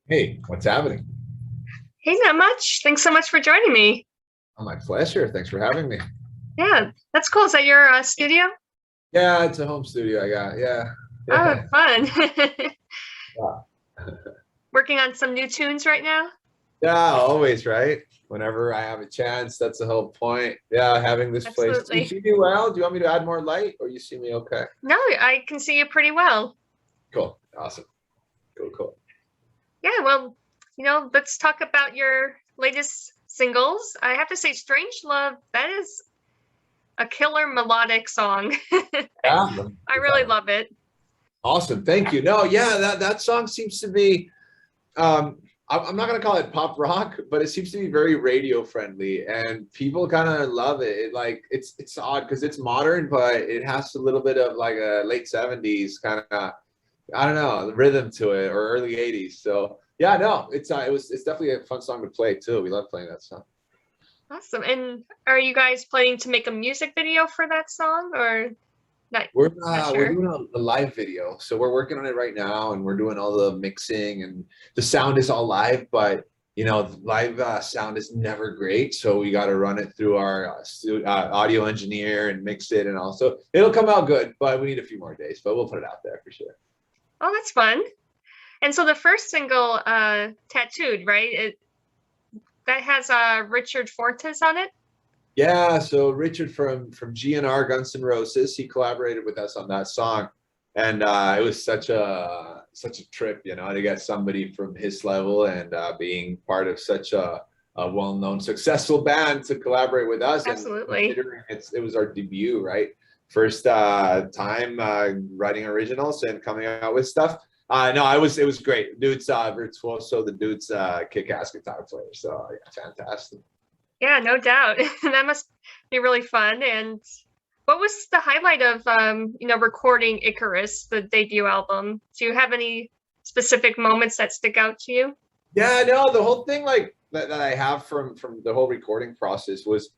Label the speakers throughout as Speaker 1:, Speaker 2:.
Speaker 1: Hey, what's happening?
Speaker 2: Hey, not much. Thanks so much for joining me.
Speaker 1: Oh, my pleasure. Thanks for having me.
Speaker 2: Yeah, that's cool. Is that your studio?
Speaker 1: Yeah, it's a home studio I got. Yeah.
Speaker 2: Oh,
Speaker 1: Yeah.
Speaker 2: fun.
Speaker 1: Yeah,
Speaker 2: Working on some new tunes right now?
Speaker 1: Yeah, always, right? Whenever I have a chance, that's the whole point. Yeah, having this place. Do you
Speaker 2: Absolutely.
Speaker 1: see me well? Do you want me to add more light or you see me okay?
Speaker 2: No, I can see you pretty well.
Speaker 1: Cool. Awesome. Cool, cool.
Speaker 2: Yeah, well, let's talk about your latest singles. I have to say, Strange Love, that is a killer melodic song. I,
Speaker 1: Yeah.
Speaker 2: I really love it.
Speaker 1: Awesome. Thank you. No, yeah, that song seems to be I'm not gonna call it pop rock, but it seems to be very radio friendly, and people kind of love it. It's odd because it's modern, but it has a little bit of like a late 70s kind of I don't know rhythm to it or early 80s. So yeah, no, it's definitely a fun song to play too. We love playing that song.
Speaker 2: Awesome. And are you guys planning to make a music video for that song or not? Not
Speaker 1: We're
Speaker 2: sure.
Speaker 1: doing a live video, so we're working on it right now, and we're doing all the mixing, and the sound is all live, but live sound is never great, so we got to run it through our audio engineer and mix it, and also it'll come out good, but we need a few more days, but we'll put it out there for sure.
Speaker 2: Oh, that's fun. And so the first single, Tattooed, right? That has Richard Fortus on it.
Speaker 1: Yeah, so Richard from GNR Guns N' Roses, he collaborated with us on that song, and it was such a trip, to get somebody from his level and being part of such a well-known, successful band to collaborate with us, and
Speaker 2: Absolutely.
Speaker 1: considering it was our debut, right? First time writing originals and coming out with stuff. No, it was great. Dude's virtuoso, the dude's kick-ass guitar player, so yeah, fantastic.
Speaker 2: Yeah, no doubt. That must be really fun. And what was the highlight of recording Icarus, the debut album? Do you have any specific moments that stick out to you?
Speaker 1: Yeah, no, the whole thing like that I have from the whole recording process was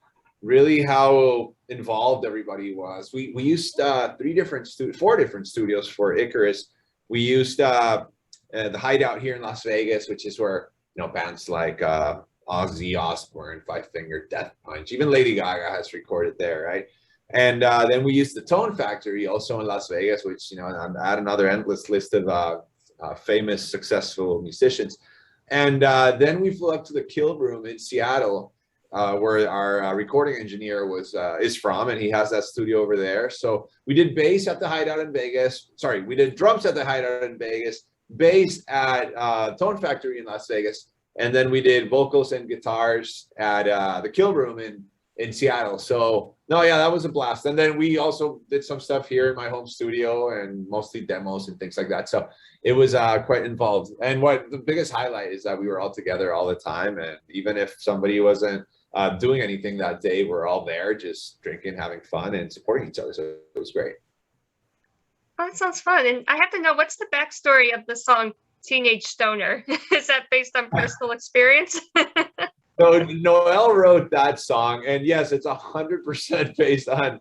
Speaker 1: really how involved everybody was. We used four different studios for Icarus. We used the Hideout here in Las Vegas, which is where bands like Ozzy Osbourne, Five Finger Death Punch, even Lady Gaga has recorded there, right? And then we used the Tone Factory also in Las Vegas, which add another endless list of famous, successful musicians. And then we flew up to the Kill Room in Seattle, where our recording engineer is from, and he has that studio over there. So we did bass at the Hideout in Vegas. Sorry, we did drums at the Hideout in Vegas, bass at Tone Factory in Las Vegas, and then we did vocals and guitars at the Kill Room in Seattle. So no, yeah, that was a blast. And then we also did some stuff here in my home studio and mostly demos and things like that. So it was quite involved. And what the biggest highlight is that we were all together all the time. And even if somebody wasn't doing anything that day, we're all there just drinking, having fun, and supporting each other. So it was great.
Speaker 2: Oh, that sounds fun. And I have to know, what's the backstory of the song Teenage Stoner? Is that based on personal experience?
Speaker 1: So Noel wrote that song, and yes, it's 100% based on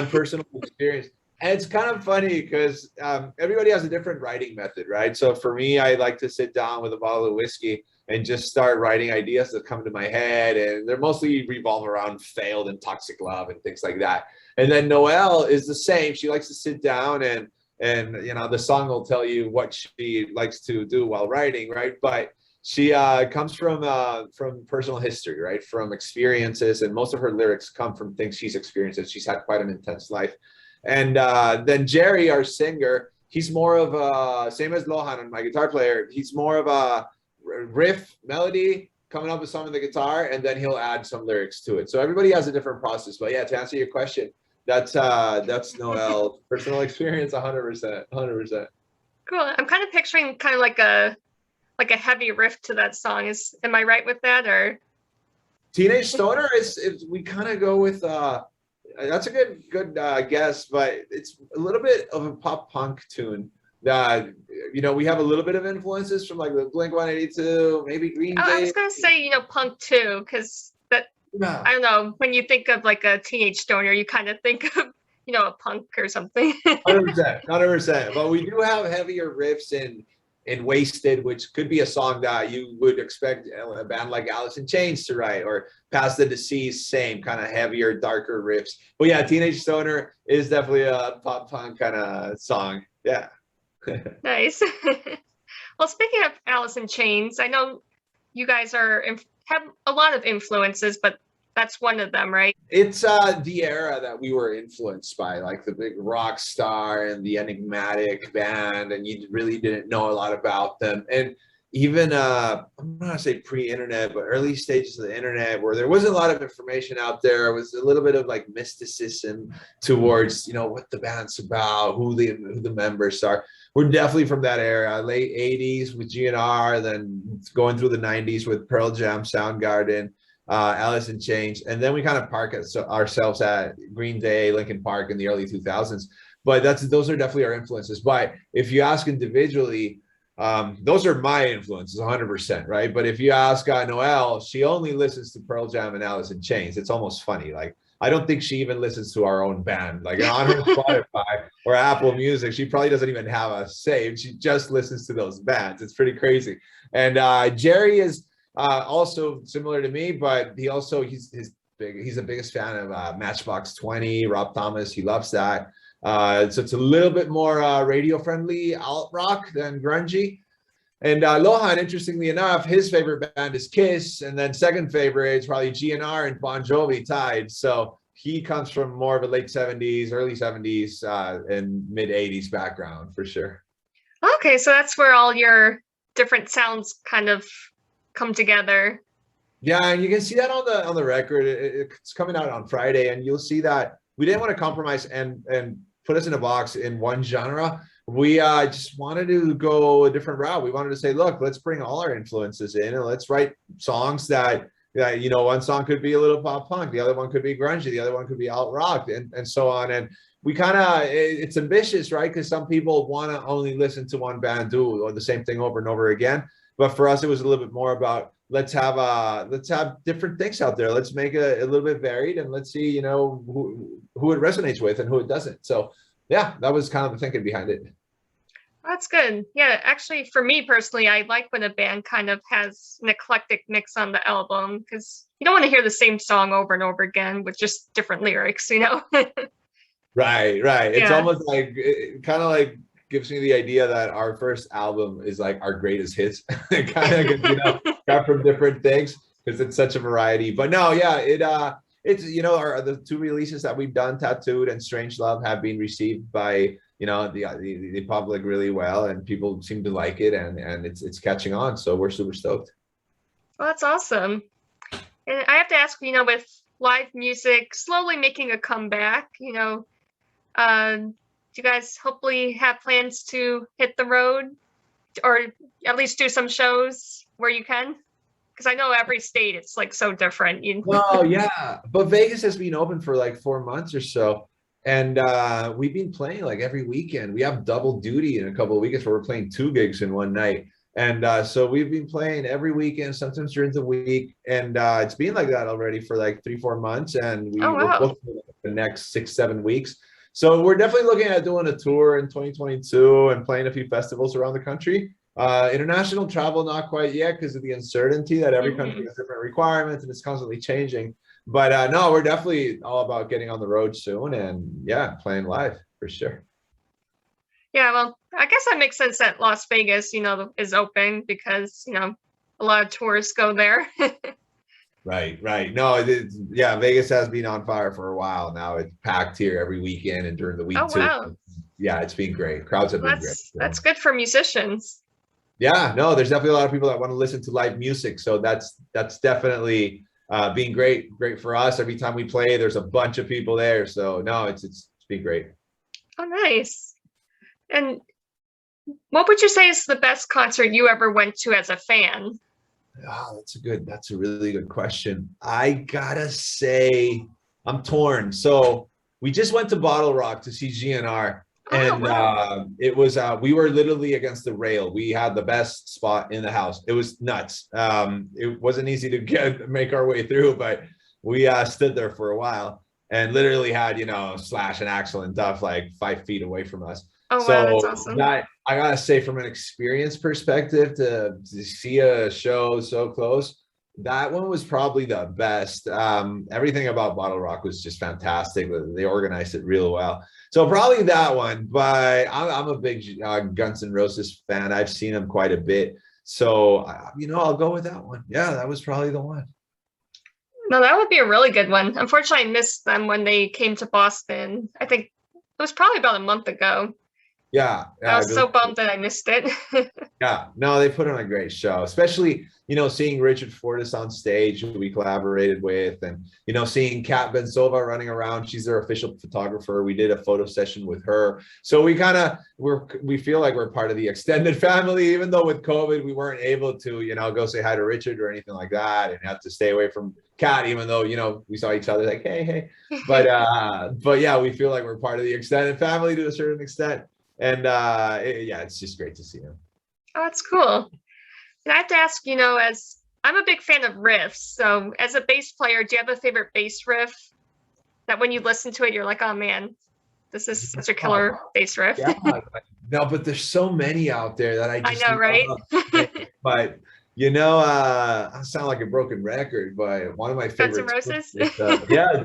Speaker 1: personal experience. And it's kind of funny because everybody has a different writing method, right? So for me, I like to sit down with a bottle of whiskey and just start writing ideas that come to my head, and they're mostly revolve around failed and toxic love and things like that. And then Noelle is the same. She likes to sit down and the song will tell you what she likes to do while writing, right? But she comes from personal history, right? From experiences, and most of her lyrics come from things she's experienced. And she's had quite an intense life. And then Jerry, our singer, he's more of a same as Lohan, my guitar player. He's more of a riff melody coming up with some of the guitar, and then he'll add some lyrics to it. So everybody has a different process. But yeah, to answer your question, that's Noel's personal experience, 100%, 100%.
Speaker 2: Cool. I'm kind of picturing kind of like a heavy riff to that song. Am I right with that or?
Speaker 1: Teenage Stoner is we kind of go with that's a good guess, but it's a little bit of a pop punk tune that we have a little bit of influences from like the Blink 182, maybe Green
Speaker 2: I
Speaker 1: Day.
Speaker 2: was gonna say, punk too, because that
Speaker 1: Yeah,
Speaker 2: I don't know, when you think of like a teenage stoner, you kind of think of, a punk or something.
Speaker 1: 100%, 100%. But we do have heavier riffs in Wasted, which could be a song that you would expect a band like Alice in Chains to write, or Past the Deceased, same kind of heavier, darker riffs. But yeah, Teenage Stoner is definitely a pop punk kind of song. Yeah.
Speaker 2: Nice. Well, speaking of Alice in Chains, I know you guys have a lot of influences, but that's one of them, right?
Speaker 1: It's the era that we were influenced by, like the big rock star and the enigmatic band, and you really didn't know a lot about them. And even I'm not gonna say pre-internet, but early stages of the internet, where there wasn't a lot of information out there. It was a little bit of like mysticism towards, you know, what the band's about, who the members are. We're definitely from that era, late 80s with GNR, then going through the 90s with Pearl Jam, Soundgarden, Alice in Chains, and then we kind of park ourselves at Green Day, Linkin Park in the early 2000s. But those are definitely our influences. But if you ask individually, those are my influences 100%, right? But if you ask Noelle, she only listens to Pearl Jam and Alice in Chains. It's almost funny. Like, I don't think she even listens to our own band. Like on her Spotify or Apple Music, she probably doesn't even have us saved. She just listens to those bands. It's pretty crazy. And Jerry is also similar to me, but he's the biggest fan of Matchbox 20, Rob Thomas. He loves that. So it's a little bit more radio friendly alt rock than grungy. And Lohan, interestingly enough, his favorite band is Kiss, and then second favorite is probably GNR and Bon Jovi tied. So he comes from more of a late 70s, early 70s, and mid 80s background for sure.
Speaker 2: Okay, so that's where all your different sounds kind of come together.
Speaker 1: Yeah, and you can see that on the record. It's coming out on Friday, and you'll see that we didn't want to compromise and put us in a box in one genre. We just wanted to go a different route. We wanted to say, look, let's bring all our influences in, and let's write songs that you know, one song could be a little pop punk, the other one could be grungy, the other one could be alt rock, and so on. And we kind of, it's ambitious, right? Because some people want to only listen to one band do the same thing over and over again. But for us, it was a little bit more about let's have different things out there. Let's make it a little bit varied, and let's see, you know, who it resonates with and who it doesn't. So yeah, that was kind of the thinking behind it.
Speaker 2: That's good. Yeah, actually, for me personally, I like when a band kind of has an eclectic mix on the album, because you don't want to hear the same song over and over again with just different lyrics, you know?
Speaker 1: Right. It's
Speaker 2: Yeah.
Speaker 1: almost like, it kind of like gives me the idea that our first album is like our greatest hits. It kind of, you know, got from different things because it's such a variety. But no, yeah, it's, you know, the two releases that we've done, Tattooed and Strange Love, have been received by, you know, the public really well, and people seem to like it, and it's catching on. So we're super stoked.
Speaker 2: Well, that's awesome. And I have to ask, you know, with live music slowly making a comeback, you know, do you guys hopefully have plans to hit the road, or at least do some shows where you can? Because I know every state, it's like so different.
Speaker 1: Oh yeah, but Vegas has been open for like 4 months or so, and we've been playing like every weekend. We have double duty in a couple of weekends where we're playing 2 gigs in one night, and so we've been playing every weekend, sometimes during the week, and it's been like that already for like 3-4 months, and we're booked for the next 6-7 weeks. So we're definitely looking at doing a tour in 2022 and playing a few festivals around the country. International travel, not quite yet, because of the uncertainty that every country has different requirements and it's constantly changing. But no, we're definitely all about getting on the road soon, and yeah, playing live for sure.
Speaker 2: Yeah, well, I guess that makes sense that Las Vegas, you know, is open, because, you know, a lot of tourists go there.
Speaker 1: Right. No, yeah, Vegas has been on fire for a while now. It's packed here every weekend and during the week too.
Speaker 2: Wow.
Speaker 1: Yeah, it's been great. Crowds have been great. So.
Speaker 2: That's good for musicians.
Speaker 1: Yeah, no, there's definitely a lot of people that want to listen to live music. So that's definitely been great for us. Every time we play, there's a bunch of people there. So no, it's been great.
Speaker 2: Oh, nice. And what would you say is the best concert you ever went to as a fan?
Speaker 1: Oh, that's a really good question. I gotta say, I'm torn. So we just went to Bottle Rock to see GNR. And wow. It was we were literally against the rail. We had the best spot in the house. It was nuts. It wasn't easy to make our way through, but we stood there for a while and literally had, you know, Slash and Axl and Duff like 5 feet away from us.
Speaker 2: Oh,
Speaker 1: so
Speaker 2: wow, that's awesome.
Speaker 1: I gotta say, from an experience perspective, to see a show so close, that one was probably the best. Everything about Bottle Rock was just fantastic. They organized it real well. So probably that one. But I'm a big Guns N' Roses fan. I've seen them quite a bit. So I'll go with that one. Yeah, that was probably the one.
Speaker 2: No, that would be a really good one. Unfortunately, I missed them when they came to Boston. I think it was probably about a month ago.
Speaker 1: Yeah,
Speaker 2: I was so bummed that I missed it.
Speaker 1: yeah, no, they put on a great show, especially, seeing Richard Fortus on stage, who we collaborated with, and, seeing Kat Bensova running around. She's their official photographer. We did a photo session with her. So we feel like we're part of the extended family, even though with COVID, we weren't able to, go say hi to Richard or anything like that, and have to stay away from Kat, even though, we saw each other like, hey. But yeah, we feel like we're part of the extended family to a certain extent. And yeah, it's just great to see him.
Speaker 2: Oh, that's cool. And I have to ask, as I'm a big fan of riffs, so as a bass player, do you have a favorite bass riff that when you listen to it, you're like, oh man, this is such a killer bass riff?
Speaker 1: Yeah, no, but there's so many out there that I
Speaker 2: know, right?
Speaker 1: But I sound like a broken record, but one of my favorites is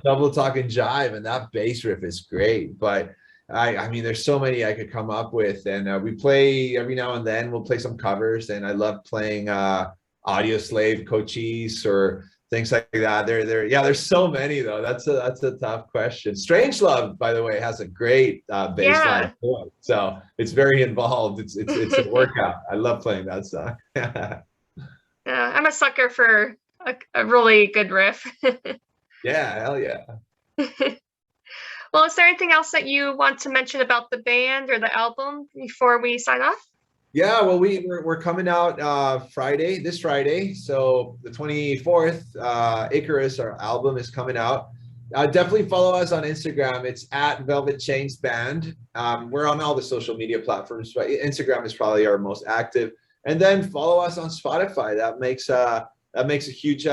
Speaker 1: Double Talk and Jive, and that bass riff is great. But I mean, there's so many I could come up with, and we play every now and then. We'll play some covers, and I love playing Audio Slave, Cochise, or things like that. There's so many though. That's a tough question. Strange Love, by the way, has a great bass line to it, so it's very involved. It's a workout. I love playing that song.
Speaker 2: I'm a sucker for a really good riff.
Speaker 1: Yeah, hell yeah.
Speaker 2: Well, is there anything else that you want to mention about the band or the album before we sign off?
Speaker 1: Yeah, well, we're coming out this Friday, so the 24th. Icarus, our album, is coming out. Definitely follow us on Instagram. It's at Velvet Chains Band. We're on all the social media platforms, but Instagram is probably our most active. And then follow us on Spotify. That makes a huge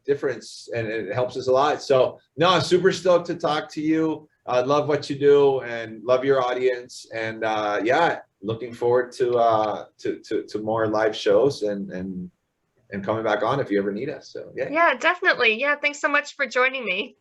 Speaker 1: difference, and it helps us a lot. So no, I'm super stoked to talk to you. I love what you do and love your audience. And yeah, looking forward to more live shows and coming back on if you ever need us. So yeah.
Speaker 2: Yeah, definitely. Yeah, thanks so much for joining me.